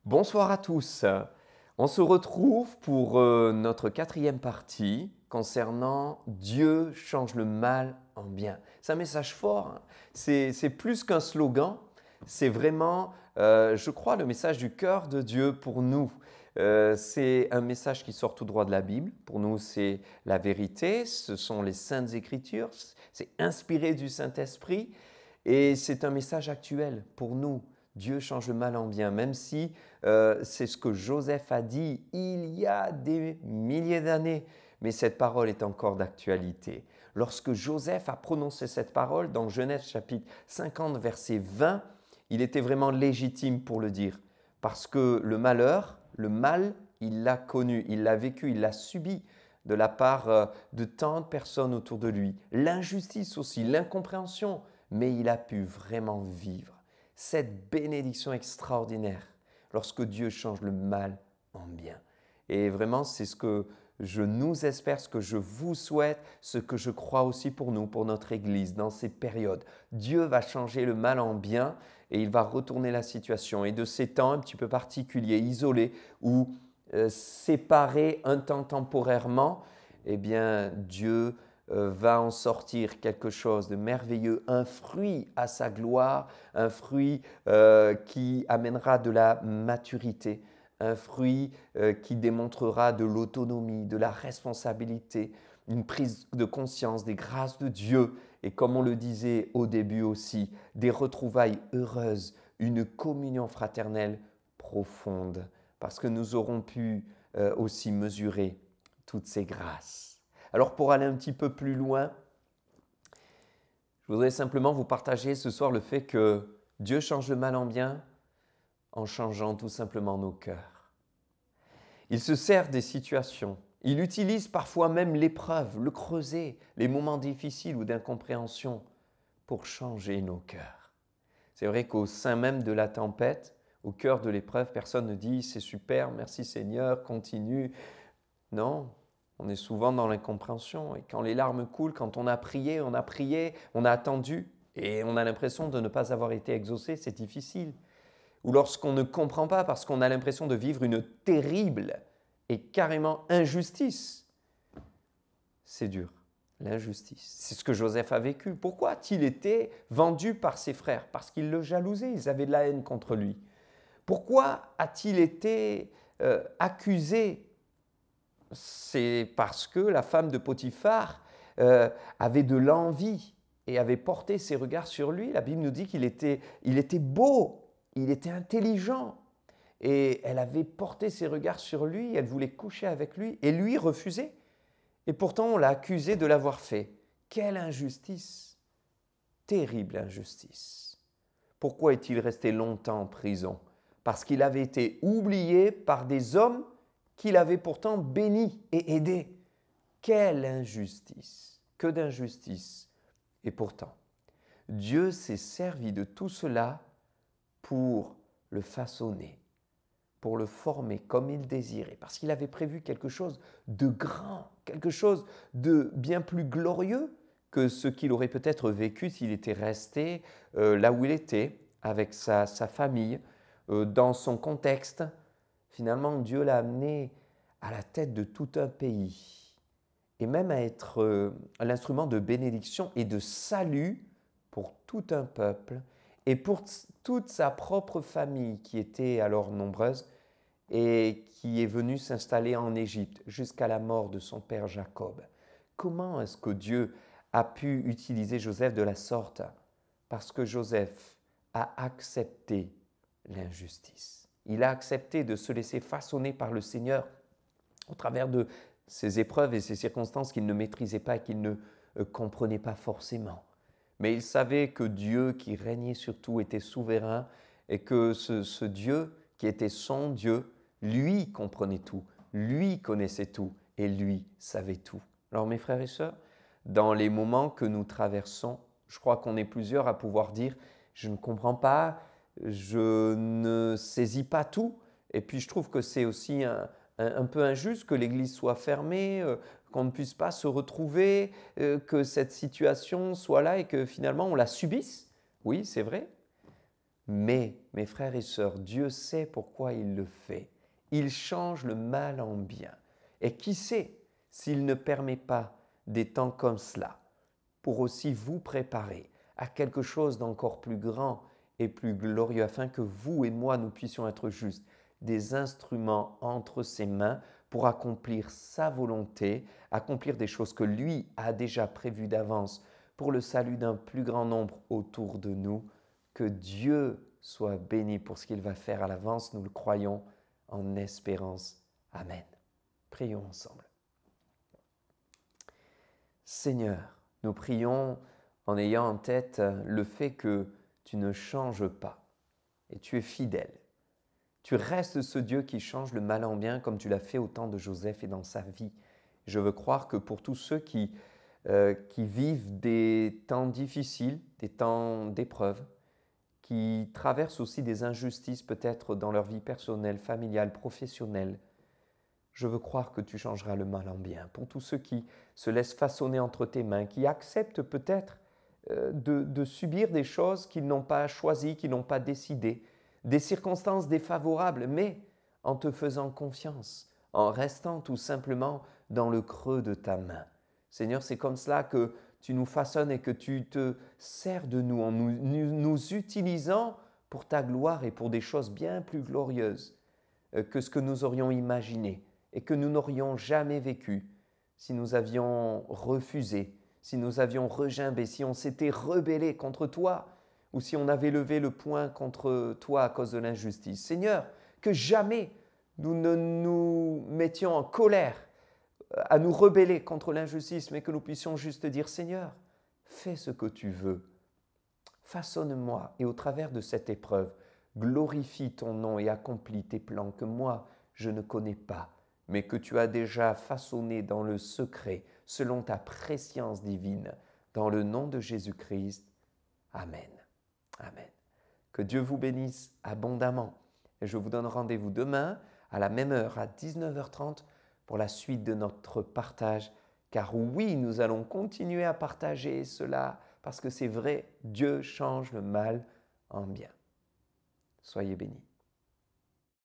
Bonsoir à tous. On se retrouve pour notre quatrième partie concernant Dieu change le mal en bien. C'est un message fort, hein. C'est plus qu'un slogan, c'est vraiment, je crois, le message du cœur de Dieu pour nous. C'est un message qui sort tout droit de la Bible. Pour nous, c'est la vérité, ce sont les saintes écritures, c'est inspiré du Saint-Esprit et c'est un message actuel pour nous. Dieu change le mal en bien, même si c'est ce que Joseph a dit il y a des milliers d'années, mais cette parole est encore d'actualité. Lorsque Joseph a prononcé cette parole dans Genèse chapitre 50, verset 20, il était vraiment légitime pour le dire, parce que le malheur, le mal, il l'a connu, il l'a vécu, il l'a subi de la part de tant de personnes autour de lui. L'injustice aussi, l'incompréhension, mais il a pu vraiment vivre cette bénédiction extraordinaire lorsque Dieu change le mal en bien. Et vraiment, c'est ce que je nous espère, ce que je vous souhaite, ce que je crois aussi pour nous, pour notre Église, dans ces périodes. Dieu va changer le mal en bien et il va retourner la situation. Et de ces temps un petit peu particuliers, isolés, ou séparés un temps temporairement, eh bien, Dieu va en sortir quelque chose de merveilleux, un fruit à sa gloire, un fruit qui amènera de la maturité, un fruit qui démontrera de l'autonomie, de la responsabilité, une prise de conscience des grâces de Dieu et comme on le disait au début aussi, des retrouvailles heureuses, une communion fraternelle profonde parce que nous aurons pu aussi mesurer toutes ces grâces. Alors pour aller un petit peu plus loin, je voudrais simplement vous partager ce soir le fait que Dieu change le mal en bien en changeant tout simplement nos cœurs. Il se sert des situations, il utilise parfois même l'épreuve, le creuset, les moments difficiles ou d'incompréhension pour changer nos cœurs. C'est vrai qu'au sein même de la tempête, au cœur de l'épreuve, personne ne dit « c'est super, merci Seigneur, continue ». Non, on est souvent dans l'incompréhension et quand les larmes coulent, quand on a prié, on a attendu et on a l'impression de ne pas avoir été exaucé, c'est difficile. Ou lorsqu'on ne comprend pas parce qu'on a l'impression de vivre une terrible et carrément injustice, c'est dur, l'injustice. C'est ce que Joseph a vécu. Pourquoi a-t-il été vendu par ses frères? Parce qu'ils le jalousaient, ils avaient de la haine contre lui. Pourquoi a-t-il été accusé? C'est parce que la femme de Potiphar avait de l'envie et avait porté ses regards sur lui. La Bible nous dit qu'il était beau, il était intelligent. Et elle avait porté ses regards sur lui, elle voulait coucher avec lui et lui refusait. Et pourtant, on l'a accusé de l'avoir fait. Quelle injustice! Terrible injustice. Pourquoi est-il resté longtemps en prison? Parce qu'il avait été oublié par des hommes qu'il avait pourtant béni et aidé. Quelle injustice! Que d'injustice! Et pourtant, Dieu s'est servi de tout cela pour le façonner, pour le former comme il désirait, parce qu'il avait prévu quelque chose de grand, quelque chose de bien plus glorieux que ce qu'il aurait peut-être vécu s'il était resté là où il était, avec sa famille, dans son contexte. Finalement, Dieu l'a amené à la tête de tout un pays et même à être l'instrument de bénédiction et de salut pour tout un peuple et pour toute sa propre famille qui était alors nombreuse et qui est venue s'installer en Égypte jusqu'à la mort de son père Jacob. Comment est-ce que Dieu a pu utiliser Joseph de la sorte? Parce que Joseph a accepté l'injustice. Il a accepté de se laisser façonner par le Seigneur au travers de ces épreuves et ces circonstances qu'il ne maîtrisait pas et qu'il ne comprenait pas forcément. Mais il savait que Dieu qui régnait sur tout était souverain et que ce Dieu qui était son Dieu, lui comprenait tout, lui connaissait tout et lui savait tout. Alors mes frères et sœurs, dans les moments que nous traversons, je crois qu'on est plusieurs à pouvoir dire « je ne comprends pas », je ne saisis pas tout. Et puis je trouve que c'est aussi un peu injuste que l'Église soit fermée, qu'on ne puisse pas se retrouver, que cette situation soit là et que finalement on la subisse. Oui, c'est vrai. Mais, mes frères et sœurs, Dieu sait pourquoi il le fait. Il change le mal en bien. Et qui sait s'il ne permet pas des temps comme cela pour aussi vous préparer à quelque chose d'encore plus grand et plus glorieux, afin que vous et moi, nous puissions être juste des instruments entre ses mains pour accomplir sa volonté, accomplir des choses que lui a déjà prévues d'avance pour le salut d'un plus grand nombre autour de nous. Que Dieu soit béni pour ce qu'il va faire à l'avance, nous le croyons en espérance. Amen. Prions ensemble. Seigneur, nous prions en ayant en tête le fait que tu ne changes pas et tu es fidèle. Tu restes ce Dieu qui change le mal en bien comme tu l'as fait au temps de Joseph et dans sa vie. Je veux croire que pour tous ceux qui vivent des temps difficiles, des temps d'épreuve, qui traversent aussi des injustices peut-être dans leur vie personnelle, familiale, professionnelle, je veux croire que tu changeras le mal en bien. Pour tous ceux qui se laissent façonner entre tes mains, qui acceptent peut-être de subir des choses qu'ils n'ont pas choisies, qu'ils n'ont pas décidées, des circonstances défavorables, mais en te faisant confiance, en restant tout simplement dans le creux de ta main. Seigneur, c'est comme cela que tu nous façonnes et que tu te sers de nous en nous utilisant pour ta gloire et pour des choses bien plus glorieuses que ce que nous aurions imaginé et que nous n'aurions jamais vécu si nous avions refusé, si nous avions regimbé, si on s'était rebellé contre toi ou si on avait levé le poing contre toi à cause de l'injustice. Seigneur, que jamais nous ne nous mettions en colère à nous rebeller contre l'injustice, mais que nous puissions juste dire, Seigneur, fais ce que tu veux. Façonne-moi et au travers de cette épreuve, glorifie ton nom et accomplis tes plans que moi, je ne connais pas, mais que tu as déjà façonné dans le secret, selon ta prescience divine, dans le nom de Jésus-Christ. Amen. Amen. Que Dieu vous bénisse abondamment. Et je vous donne rendez-vous demain à la même heure, à 19h30, pour la suite de notre partage. Car oui, nous allons continuer à partager cela, parce que c'est vrai, Dieu change le mal en bien. Soyez bénis.